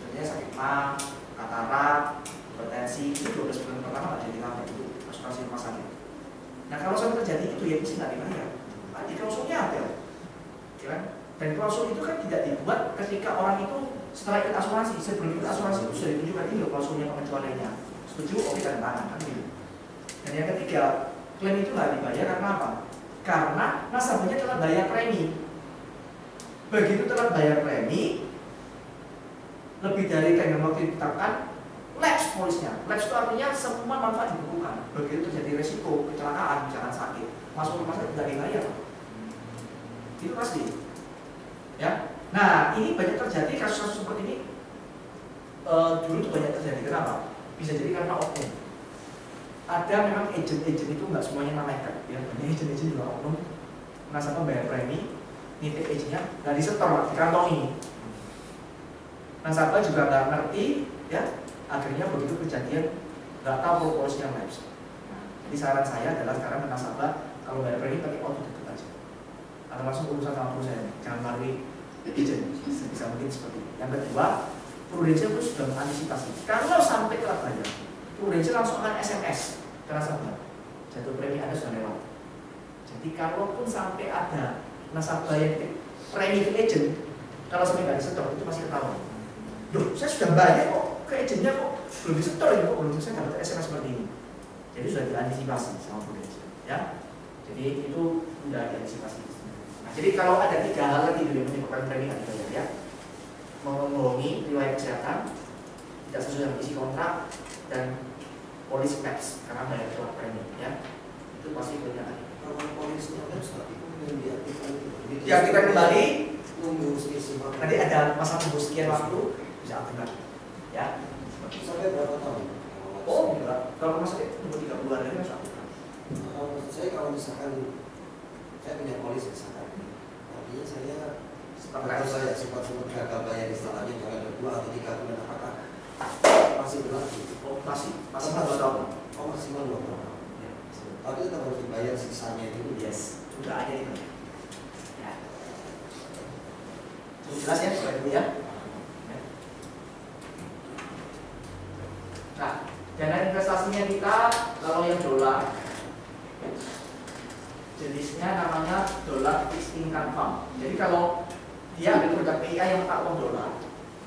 Contohnya sakit mah, katarak, hipertensi itu 12 bulan pertama nggak jadi dirawat, itu asuransi rumah sakit. Nah kalau sampai terjadi itu ya mesti nggak dibayar. Nah, di klausulnya ada, ya kan? Dan klausul itu kan tidak dibuat ketika orang itu setelah ikut asuransi, sebelum ikut asuransi itu sudah ditunjukkan ini loh klausulnya pengecualiannya. Setuju? Oke, tanda tangan kan gitu. Dan yang ketiga, klaim itu nggak dibayar karena apa? Karena nasabahnya telah bayar premi. Begitu telah bayar premi, lebih dari klaim yang waktu ditetapkan, lapse polisnya. Lapse itu artinya semua manfaat dibekukan. Begitu terjadi resiko kecelakaan, misalkan sakit, masuk rumah sakit tidak dibayar. Itu pasti. Ya. Nah, ini banyak terjadi kasus-kasus seperti ini. Dulu itu banyak terjadi. Kenapa? Bisa jadi karena oknum. Ada memang agent-agent itu nggak semuanya malaikat. Ya, banyak agent-agent juga oknum. Nasabah bayar premi, nitip agentnya, nggak disetor, dikantongi. Nasabah juga nggak ngerti, ya. Akhirnya begitu kejadian nggak tahu polisi yang lapse. Nah, jadi saran saya adalah sekarang nasabah kalau bayar premi pakai auto debit aja. Atau langsung urusan sama perusahaan, jangan melalui agent. Bisa mungkin seperti itu. Yang kedua, prudensial itu sudah mengantisipasi. Kalau sampai telah bayar, itu Prudential langsung akan SMS ke nasabah, jatuh premi Anda sudah lewat. Jadi kalaupun sampai ada nasabah yang premi ke agent, kalau sampai nggak disetor itu masih ketahuan. Duh, saya sudah bayar kok ke agentnya kok belum disetor ini kok belum saya dapat SMS seperti ini. Jadi sudah diantisipasi sama Prudential, ya. Jadi itu sudah diantisipasi. Nah, jadi kalau ada 3 hal tadi yang menyebabkan premi nggak dibayar, ya, membohongi riwayat kesehatan, tidak sesuai dengan isi kontrak, dan policy lapse karena bayar telat premi, ya, itu pasti kebanyakan. Kalau polisi lapse tapi kemudian diaktifkan Ya kita kembali, tunggu sekian nanti ada masa tunggu sekian waktu bisa aktifkan, ya. sampai berapa tahun? Oh enggak, kalau masa tunggu 3 bulan aja bisa aktifkan. Saya kalau misalkan saya punya polis misalkan, artinya saya sempat gagal bayar istilahnya jangan 2 atau 3 bulan, apakah masih berlaku? Oh masih 2 tahun. Oh maksimal 2 tahun. Ya, Tapi tetap harus dibayar sisanya itu. yes, sudah ada itu. Ya. Cukup jelas ya, Bapak Ibu ya. Nah, dana investasinya kita kalau yang dolar jenisnya namanya dolar fixed income fund. Jadi kalau dia ambil produk PIA yang tak uang dolar,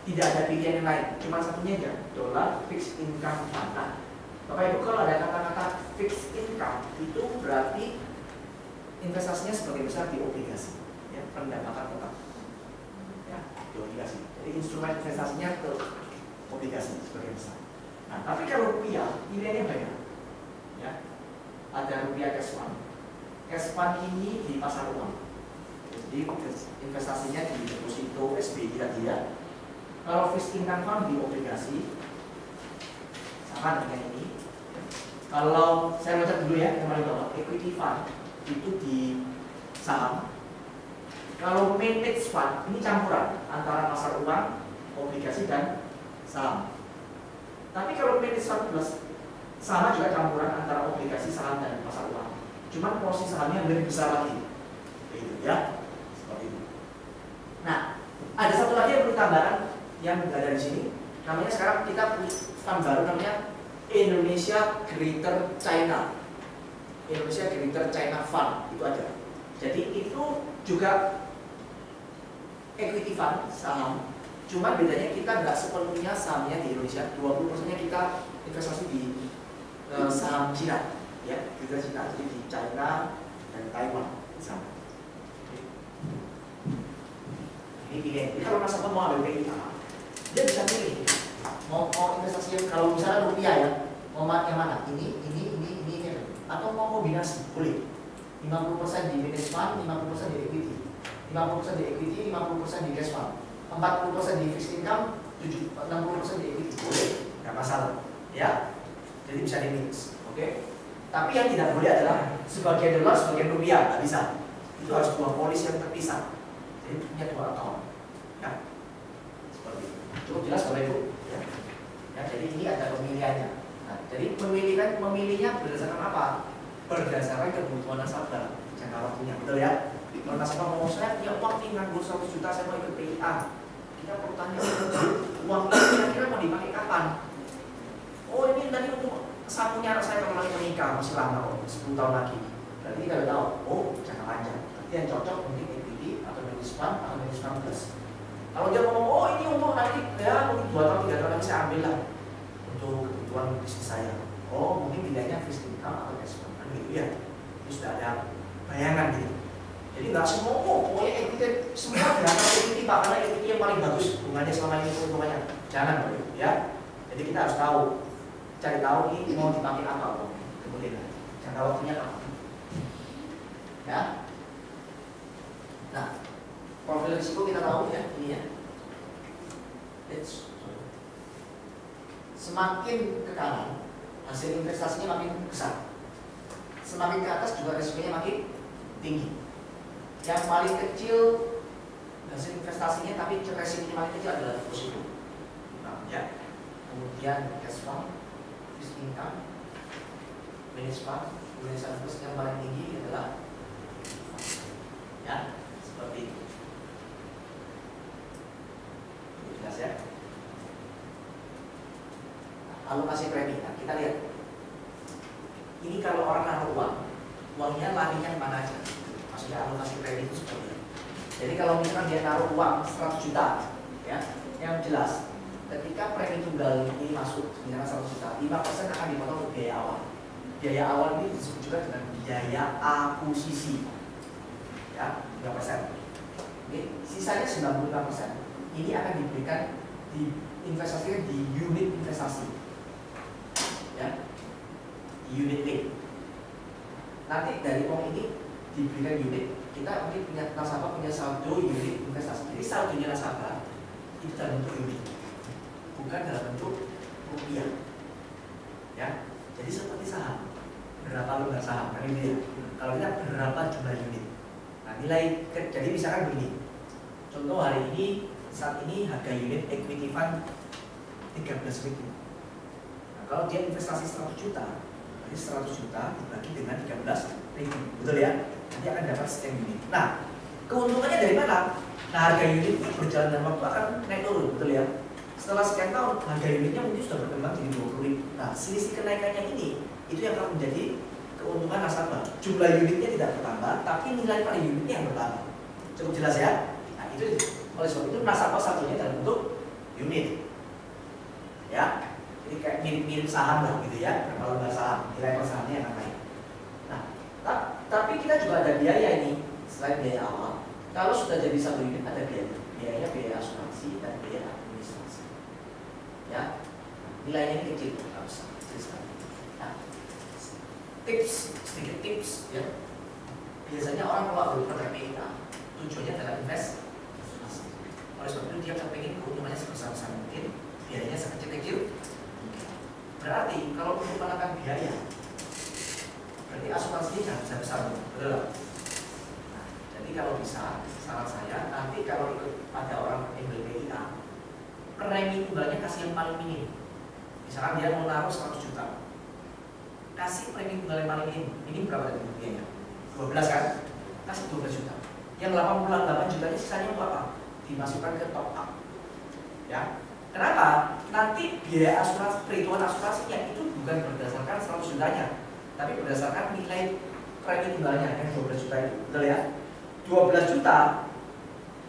tidak ada pilihan yang lain, cuma satunya aja, dolar fixed income fund. Nah, Bapak Ibu kalau ada kata-kata fixed income itu berarti investasinya sebagai besar di obligasi, ya, pendapatan tetap, ya, di obligasi. Jadi instrumen investasinya ke obligasi sebagai besar. Nah, tapi kalau rupiah pilihannya banyak, ya, ada rupiah cash fund. Cash fund ini di pasar uang, jadi investasinya di deposito SBI tadi ya. Kalau fixed income fund di obligasi sama dengan ini. Kalau saya baca dulu ya kemarin bahwa equity fund itu di saham. Kalau managed fund ini campuran antara pasar uang, obligasi dan saham. Tapi kalau managed fund plus sama juga campuran antara obligasi, saham dan pasar uang. Cuman porsi sahamnya lebih besar lagi, begitu ya, seperti itu. Nah, ada satu lagi yang perlu tambahan yang nggak ada di sini. Namanya sekarang kita punya fund baru namanya Indonesia Greater China. Indonesia Greater China Fund itu ada. Jadi itu juga equity fund saham. Cuma bedanya kita nggak sepenuhnya sahamnya di Indonesia. 20%-nya kita investasi di saham Cina. Ya, kita Cina, jadi di China dan Taiwan sama. Ini pilihan. Jadi kalau nasabah mau ambil PIA, dia bisa pilih. Mau investasi kalau misalnya rupiah ya, mau yang mana? Ini, atau mau kombinasi, boleh. 50% di managed fund, 50% di equity, 50% di equity, 50% di cash fund, 40% di fixed income, 60% di equity, boleh, nggak masalah. Ya, jadi bisa di mix, oke? Tapi yang tidak boleh adalah sebagian dolar, sebagian rupiah, nggak bisa. Itu harus dua polis yang terpisah. Jadi punya 2 account. Ya, seperti itu. Cukup jelas Bapak Ibu. Ya. Ya, jadi ini ada pemilihannya. Nah, jadi memilihnya berdasarkan apa? Berdasarkan kebutuhan nasabah, jangka waktunya, betul ya? Kalau nasabah mau saya punya uang nih nganggur 100 juta, saya mau ikut PIA. Kita perlu tanya uang ini kira-kira mau dipakai kapan? Oh ini tadi untuk sapunya anak saya kalau lagi menikah masih lama, 10 tahun lagi. Berarti kita udah tahu, oh jangka panjang. Berarti yang cocok mungkin equity atau managed fund atau managed fund plus. Kalau dia ngomong, oh ini untuk nanti ya mungkin 2 tahun 3 tahun lagi saya ambil lah untuk kebutuhan bisnis saya. Oh mungkin pilihannya fixed income atau cash fund, kan gitu ya. Itu sudah ada bayangan gitu. Jadi nggak semua, oh pokoknya equity semua berangkat equity pak, karena equity yang paling bagus bunganya selama ini keuntungannya. Jangan ya. Jadi kita harus tahu. Cari tahu ini mau dipakai apa kok, kemudian jangka waktunya apa, ya. Nah, profil risiko kita tahu ya, ini ya. Semakin ke kanan, hasil investasinya makin besar. Semakin ke atas juga risikonya makin tinggi. Yang paling kecil hasil investasinya tapi resikonya paling kecil adalah deposito. Nah, ya. Kemudian cash fund, fixed income, managed fund, kemudian plus yang paling tinggi adalah ya seperti itu. Jelas ya. Nah, alokasi premi. Nah, kita lihat. Ini kalau orang naruh uang, uangnya larinya kemana aja? Maksudnya alokasi premi itu seperti ini. Jadi kalau misalkan dia naruh uang 100 juta, ya, yang jelas, ketika premi tunggal ini masuk, misalnya 100 juta, 5% akan dipotong untuk biaya awal. Biaya awal ini disebut juga dengan biaya akuisisi, ya, 3%. Oke, sisanya 95% ini akan diberikan di investasikan di unit investasi, ya, di unit link. Nanti dari uang ini diberikan unit, kita mungkin punya nasabah punya saldo unit investasi. Jadi saldonya nasabah itu dalam bentuk unit, bukan dalam bentuk rupiah, ya. Jadi seperti saham, berapa lembar saham, kan ini ya. Kalau kita berapa jumlah unit. Nah, nilai jadi misalkan begini. Contoh hari ini saat ini harga unit equity fund 13.000. Nah, kalau dia investasi 100 juta, berarti 100 juta dibagi dengan 13.000, betul ya? Nanti akan dapat sekian unit. Nah, keuntungannya dari mana? Nah, harga unit ini berjalan dengan waktu akan naik turun, betul ya? Setelah sekian tahun, harga unitnya mungkin sudah berkembang jadi 20.000. Nah, selisih kenaikannya ini itu yang akan menjadi keuntungan nasabah. Jumlah unitnya tidak bertambah, tapi nilai per unitnya yang bertambah. Cukup jelas ya? Nah, itu oleh sebab itu nasabah satunya dalam bentuk unit, ya. Jadi kayak mirip-mirip saham lah gitu ya, berapa lembar saham, nilai per sahamnya yang naik. Nah, tapi kita juga ada biaya ini selain biaya awal. Kalau sudah jadi satu unit ada biaya asuransi dan biaya administrasi, ya. Nilainya ini kecil, nggak besar, kecil sekali. Nah, sedikit tips ya. Biasanya orang kalau beli produk PIA tujuannya adalah investasi. Oleh sebab itu dia pengen keuntungannya sebesar-besar mungkin, biayanya sekecil-kecil. Berarti kalau untuk menekan biaya, berarti asuransinya jangan besar-besar, betul? Nah, jadi kalau bisa, saran saya nanti kalau ikut ada orang ambil PIA, premi tunggalnya kasih yang paling minim. Misalkan dia mau naruh 100 juta, kasih premi tunggal yang paling minim. Ini berapa dari rupiahnya? 12 kan? Kasih 12 juta. Yang 88 jutanya sisanya untuk apa? Dimasukkan ke top up, ya. Kenapa? Nanti biaya asuransi, perhitungan asuransinya itu bukan berdasarkan 100 jutanya, tapi berdasarkan nilai premi tunggalnya yang 12 juta itu, betul ya? 12 juta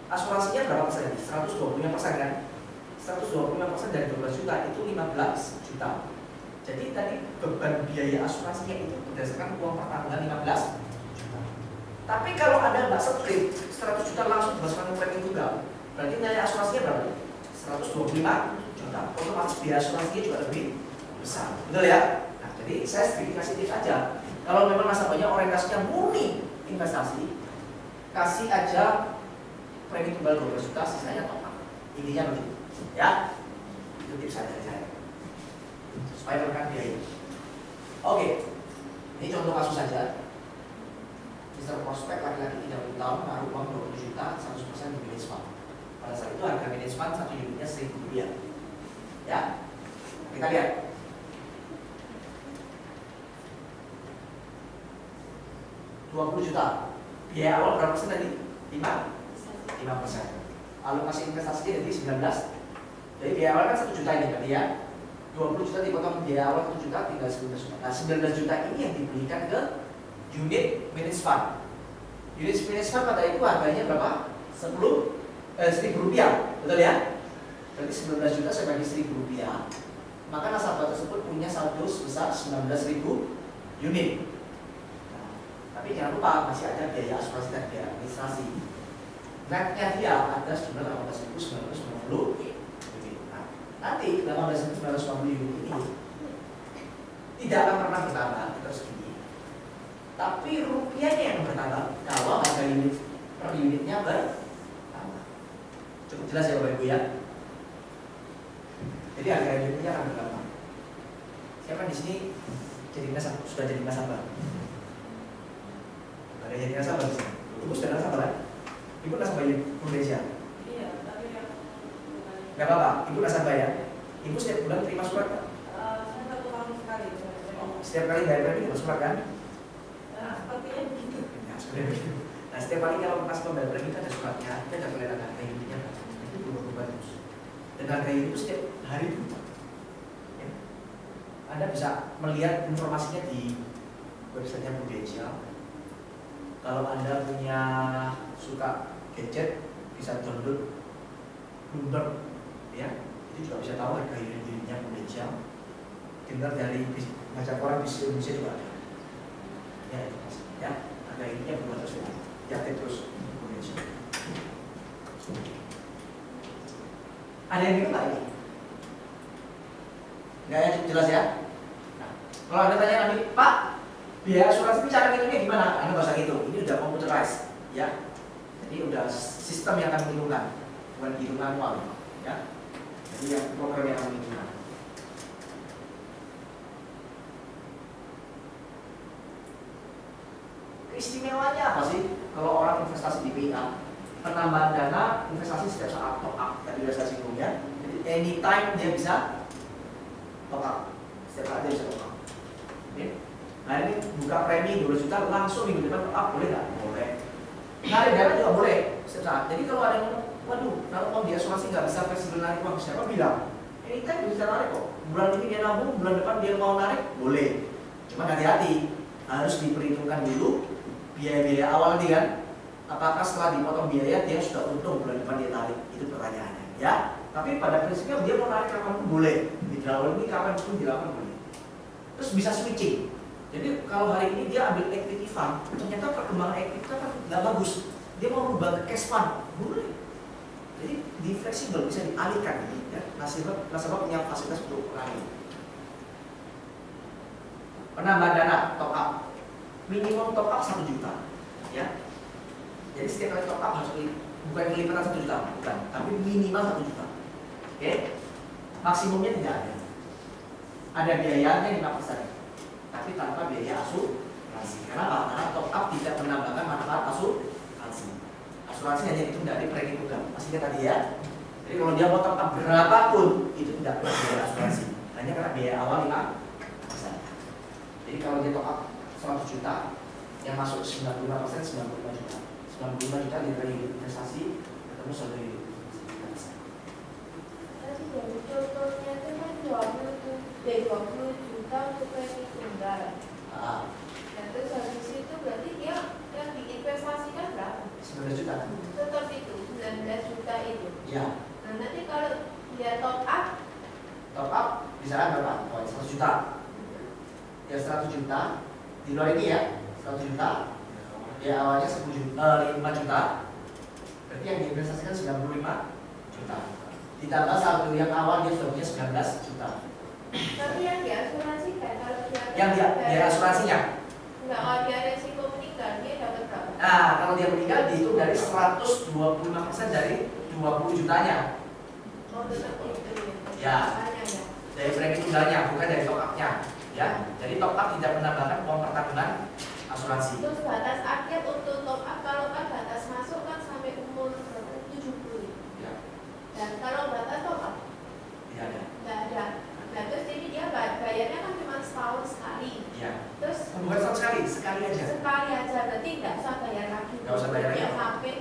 asuransinya berapa persen? 125% kan? 125% dari 12 juta itu 15 juta. Jadi tadi beban biaya asuransinya itu berdasarkan uang per tanggal 15 juta. Tapi kalau Anda nggak split 100 juta langsung berdasarkan premi tunggal, berarti nilai asuransinya berapa? 125 juta. Otomatis biaya asuransinya juga lebih besar, betul ya? Nah, jadi saya sedikit kasih tips aja. Kalau memang nasabahnya orientasinya murni investasi, kasih aja premi tunggal 12 juta, sisanya top up. Intinya begitu, ya. Itu tips saja dari saya supaya menekan biaya. Oke, ini contoh kasus saja. Mister prospek laki-laki 30 tahun naruh uang 20 juta 100% di managed fund. Pada saat itu harga managed fund satu unitnya Rp1.000, ya. Kita lihat. Rp20 juta. Biaya awal berapa persen tadi? 5%. Alokasi investasinya jadi 19. Jadi biaya awal kan 1 juta ini berarti ya. 20 juta dipotong biaya awal 1 juta tinggal 19 juta. Nah, 19 juta ini yang diberikan ke unit managed fund. Unit managed fund pada itu harganya berapa? Rp1.000, betul ya? Berarti 19 juta saya bagi Rp1.000, maka nasabah tersebut punya saldo sebesar 19.000 unit. Nah, tapi jangan lupa masih ada biaya asuransi dan biaya administrasi. Netnya dia ada sejumlah 18.990 unit. Nah, nanti 18.990 unit ini tidak akan pernah bertambah terus segini. Tapi rupiahnya yang bertambah kalau harga unit per unitnya bertambah. Cukup jelas ya Bapak Ibu ya. Jadi harga unitnya akan bertambah. Siapa di sini sudah jadi nasabah? Ada yang jadi nasabah di sini. Ibu sudah nasabah kan? Ibu nasabah Indonesia. Iya, tapi yang Gak apa-apa, Ibu nasabah ya. Ibu setiap bulan terima surat kan? saya 1 tahun sekali. Setiap kali bayar premi terima surat kan? Sepertinya begitu. Ya, sebenarnya begitu. Nah, setiap kali kalau pas membayar premi kita ada suratnya, kita ada kelihatan harga unitnya kan? Itu berubah terus. Dan harga itu setiap hari berubah. Ya. Anda bisa melihat informasinya di websitenya Prudensial. Kalau Anda punya suka gadget, bisa download Bloomberg, ya, itu juga bisa tahu harga unit-unitnya Prudensial. Dengar dari baca koran di Indonesia juga ada. Ya, itu pasti. Ya, harga unitnya berubah terus ya. Yakin terus Prudensial. Ada yang bingung nggak ini? Nggak ya, cukup jelas ya? Nah, kalau Anda tanya nanti, Pak, biaya asuransi ini cara ngitungnya gimana? Anda nggak usah ngitung, ini udah computerized, ya. Jadi udah sistem yang akan menghitungkan, bukan hitung manual, ya. Jadi yang program yang akan menghitungkan. Keistimewaannya apa sih? Kalau orang investasi di PIA, penambahan dana investasi setiap saat top up, tadi sudah saya singgung ya. Jadi anytime dia bisa top up, setiap saat dia bisa top up. Oke. Nah ini buka premi 12 juta langsung minggu depan top up, boleh nggak? Boleh. Narik dana juga boleh setiap saat. Jadi kalau ada yang ngomong, waduh, kalau uang di asuransi nggak bisa fleksibel narik uang, siapa bilang? Anytime bisa narik kok. Bulan ini dia nabung, bulan depan dia mau narik, boleh. Cuma hati-hati, harus diperhitungkan dulu biaya-biaya awal nanti kan. Apakah setelah dipotong biaya dia sudah untung bulan depan dia tarik? Itu pertanyaannya, ya. Tapi pada prinsipnya dia mau narik kapanpun boleh. Di awal ini kapanpun dilakukan boleh. Terus bisa switching. Jadi kalau hari ini dia ambil equity fund, ternyata perkembangan equity kan nggak bagus. Dia mau rubah ke cash fund, boleh. Jadi di fleksibel bisa dialihkan, ya. Nasabah punya fasilitas untuk mengalih. Penambahan dana top up, minimum top up 1 juta, ya. Jadi setiap kali top up harus bukan kelipatan 1 juta, bukan, tapi minimal 1 juta. Oke, maksimumnya tidak ada. Ada biayanya 5%, tapi tanpa biaya asuransi. Karena apa? Karena top up tidak menambahkan manfaat asuransi. Asuransi hanya itu dari premi program. Masih ingat tadi ya? Jadi kalau dia mau top up berapapun itu tidak perlu biaya asuransi. Hanya karena biaya awal 5%. Jadi kalau dia top up 100 juta, yang masuk 95% 95 juta. 95 juta dari investasi ketemu saldo hidup. Tadi dari contohnya itu kan 20 juta untuk premi tunggal. Dan terus habis itu berarti dia yang diinvestasikan berapa? 19 juta. Tetap itu 19 juta itu. Ya. Nah nanti kalau dia top up bisa berapa? Oh, 100 juta. Ya 100 juta di luar ini ya 100 juta. Ya awalnya 5 juta. Berarti yang diinvestasikan 95 juta. Ditambah saldo yang awal dia sudah punya 19 juta. tapi yang diasuransikan kalau dia Yang dia asuransinya. enggak, kalau dia resiko meninggal dia dapat berapa? Nah, kalau dia meninggal dihitung dari 125% dari 20 jutanya. Oh tetap itu Ya. Makanya, ya. Dari premi tunggalnya, bukan dari top up-nya. Ya. Jadi top up tidak menambahkan uang pertanggungan asuransi. Terus batas akhir untuk top up kalau kan batas masuk kan sampai umur 70. Ya. Dan kalau batas top up Tidak ada. nggak ada. Nah terus jadi dia bayarnya kan cuma setahun sekali. Ya. Terus Bukan setahun sekali, sekali aja. sekali aja berarti nggak usah bayar lagi. Nggak usah bayar lagi. Ya, sampai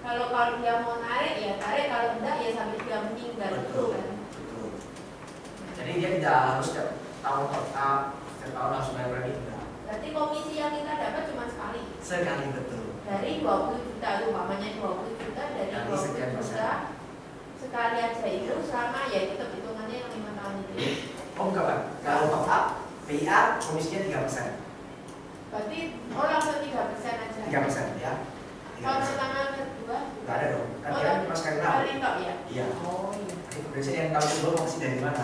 kalau dia mau narik ya tarik, kalau enggak ya sampai dia meninggal itu Betul. kan. Betul. Jadi dia tidak harus setiap tahun top up, setiap tahun harus bayar premi enggak. Berarti komisi yang kita dapat cuma sekali. Sekali betul. Dari 20 juta itu umpamanya 20 juta dari Kali 20 sekian juta persen. sekali aja itu selama ya tetap hitungannya yang 5 tahun itu. Oh enggak Pak, kalau top up PIA komisinya 3%. Berarti langsung 3% aja. 3% ya. Kalau 3%. pertama kedua Enggak ada dong. Kan Oh, dia cuma sekali tahu. kali top ya. Iya. Oh iya. Biasanya yang tahu kedua komisi dari mana?